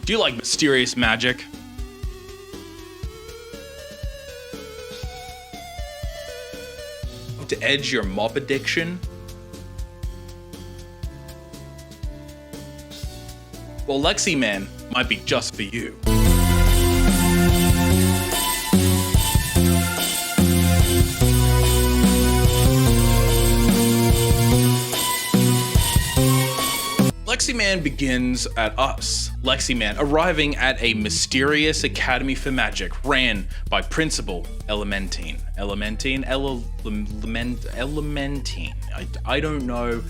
Do you like mysterious magic? To edge your mop addiction? Well, Leximan might be just for you. Leximan begins at us. Leximan arriving at a mysterious academy for magic ran by Principal Elementine. Elementine? I don't know.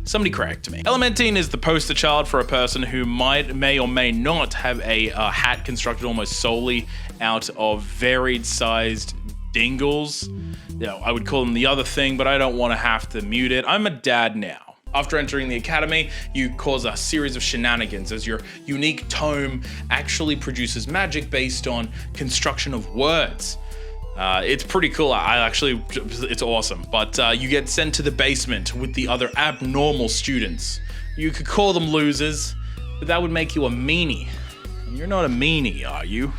Somebody correct me. Elementine is the poster child for a person who may or may not have a hat constructed almost solely out of varied sized dingles. You know, I would call them the other thing, but I don't want to have to mute it. I'm a dad now. After entering the academy, you cause a series of shenanigans as your unique tome actually produces magic based on construction of words. It's pretty cool. It's awesome. But you get sent to the basement with the other abnormal students. You could call them losers, but that would make you a meanie. And you're not a meanie, are you?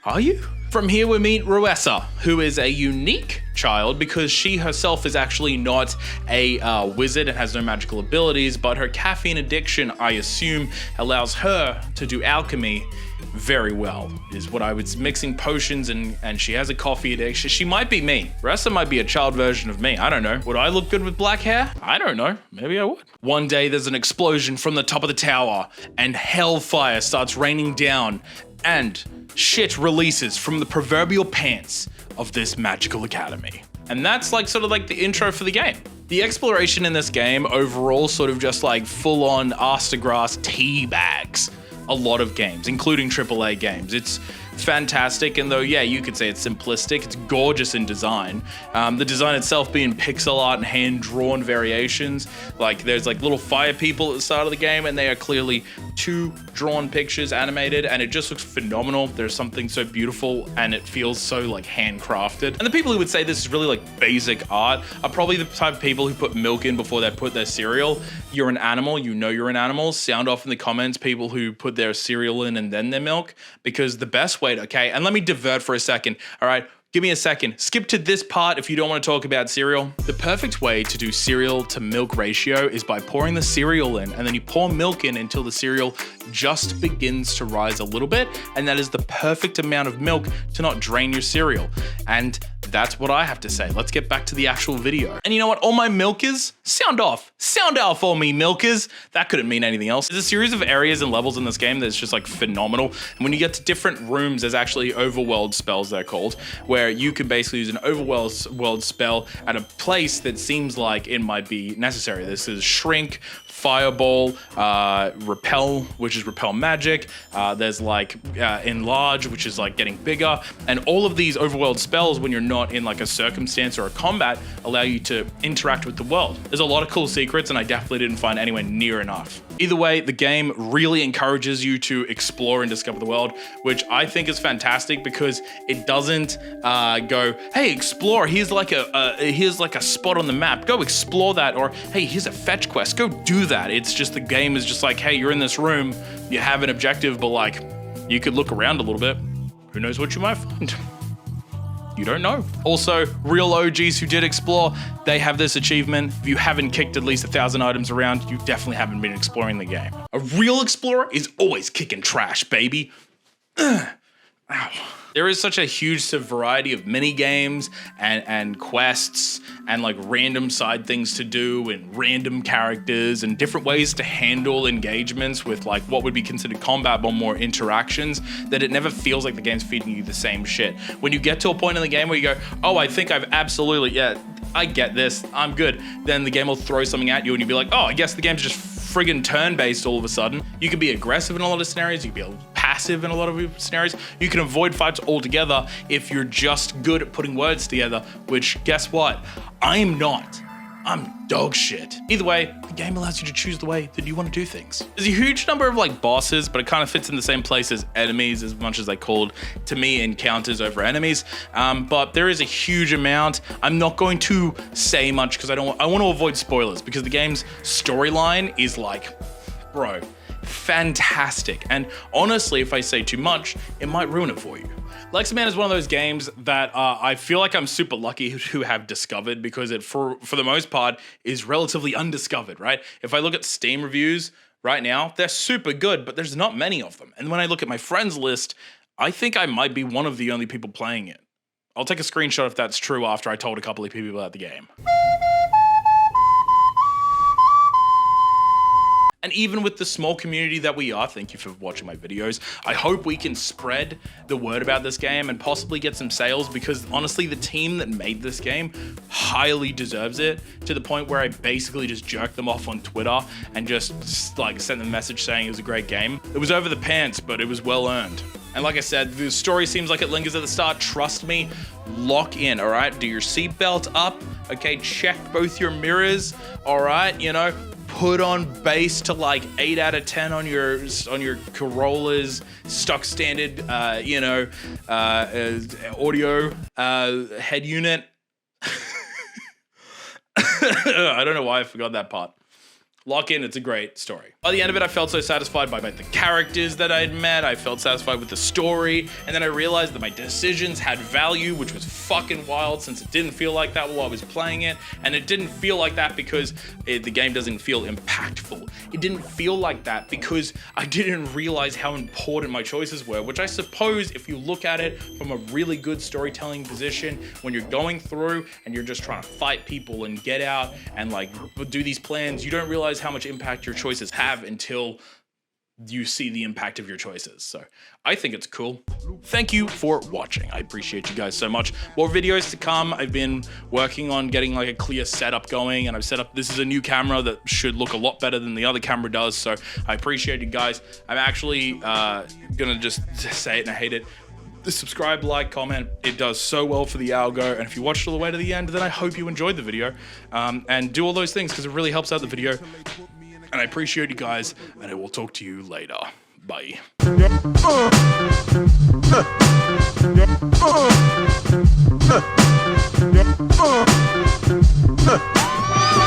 Are you? From here we meet Rheezzy, who is a unique child because she herself is actually not a wizard and has no magical abilities, but her caffeine addiction, I assume, allows her to do alchemy very well, is what I was mixing potions and she has a coffee addiction. She might be me. Rheezzy might be a child version of me. I don't know. Would I look good with black hair? I don't know. Maybe I would. One day there's an explosion from the top of the tower and hellfire starts raining down and shit releases from the proverbial pants of this magical academy. And that's like sort of like the intro for the game. The exploration in this game overall sort of just like full on ass to grass tea bags a lot of games, including AAA games. It's fantastic, and though, yeah, you could say it's simplistic, it's gorgeous in design. The design itself being pixel art and hand-drawn variations. Like, there's like little fire people at the start of the game, and they are clearly 2 drawn pictures animated, and it just looks phenomenal. There's something so beautiful, and it feels so like handcrafted. And the people who would say this is really like basic art are probably the type of people who put milk in before they put their cereal. You're an animal, you know you're an animal. Sound off in the comments, people who put their cereal in and then their milk, because the best way to, okay, and let me divert for a second, all right? Give me a second. Skip to this part if you don't want to talk about cereal. The perfect way to do cereal to milk ratio is by pouring the cereal in, and then you pour milk in until the cereal just begins to rise a little bit, and that is the perfect amount of milk to not drain your cereal. And that's what I have to say. Let's get back to the actual video. And you know what? All my milkers, sound off. Sound off, all me milkers. That couldn't mean anything else. There's a series of areas and levels in this game that's just like phenomenal. And when you get to different rooms, there's actually overworld spells, they're called, where you can basically use an overworld spell at a place that seems like it might be necessary. This is Shrink, Fireball, Repel, which is Repel Magic. There's like Enlarge, which is like getting bigger. And all of these overworld spells, when you're not in like a circumstance or a combat, allow you to interact with the world. There's a lot of cool secrets, and I definitely didn't find anywhere near enough. Either way, the game really encourages you to explore and discover the world, which I think is fantastic because it doesn't go, hey, explore, here's like a spot on the map, go explore that, or hey, here's a fetch quest, go do that. It's just, the game is just like, hey, you're in this room, you have an objective, but like, you could look around a little bit. Who knows what you might find? You don't know. Also, real OGs who did explore, they have this achievement. If you haven't kicked at least 1,000 items around, you definitely haven't been exploring the game. A real explorer is always kicking trash, baby. Ow. There is such a huge variety of mini games and quests and like random side things to do and random characters and different ways to handle engagements with like what would be considered combat but more interactions, that it never feels like the game's feeding you the same shit. When you get to a point in the game where you go, oh, I think I've absolutely, yeah, I get this, I'm good, then the game will throw something at you and you'll be like, oh, I guess the game's just friggin' turn-based all of a sudden. You can be aggressive in a lot of scenarios, you can be passive in a lot of scenarios, you can avoid fights altogether if you're just good at putting words together, which, guess what? I'm not. I'm dog shit. Either way, the game allows you to choose the way that you want to do things. There's a huge number of like bosses, but it kind of fits in the same place as enemies, as much as I called, to me, encounters over enemies. But there is a huge amount. I'm not going to say much because I want to avoid spoilers, because the game's storyline is like, bro, fantastic. And honestly, if I say too much, it might ruin it for you. Leximan is one of those games that I feel like I'm super lucky to have discovered, because it, for the most part, is relatively undiscovered, right? If I look at Steam reviews right now, they're super good, but there's not many of them. And when I look at my friends list, I think I might be one of the only people playing it. I'll take a screenshot if that's true after I told a couple of people about the game. And even with the small community that we are, thank you for watching my videos, I hope we can spread the word about this game and possibly get some sales, because honestly, the team that made this game highly deserves it, to the point where I basically just jerked them off on Twitter and just like sent them a message saying it was a great game. It was over the pants, but it was well earned. And like I said, the story seems like it lingers at the start. Trust me, lock in, all right? Do your seatbelt up, okay? Check both your mirrors, all right? You know, put on bass to like 8 out of 10 on your Corolla's stock standard, audio head unit. I don't know why I forgot that part. Lock in, it's a great story. By the end of it, I felt so satisfied by the characters that I'd met. I felt satisfied with the story. And then I realized that my decisions had value, which was fucking wild, since it didn't feel like that while I was playing it. And it didn't feel like that because the game doesn't feel impactful. It didn't feel like that because I didn't realize how important my choices were, which I suppose if you look at it from a really good storytelling position, when you're going through and you're just trying to fight people and get out and like do these plans, you don't realize how much impact your choices have until you see the impact of your choices. So I think it's cool. Thank you for watching. I appreciate you guys so much. More videos to come. I've been working on getting like a clear setup going, and I've set up, this is a new camera that should look a lot better than the other camera does. So I appreciate you guys. I'm actually gonna just say it, and I hate it. Subscribe, like, comment. It does so well for the algo, and if you watched all the way to the end, then I hope you enjoyed the video, and do all those things because it really helps out the video, and I appreciate you guys, and I will talk to you later. Bye.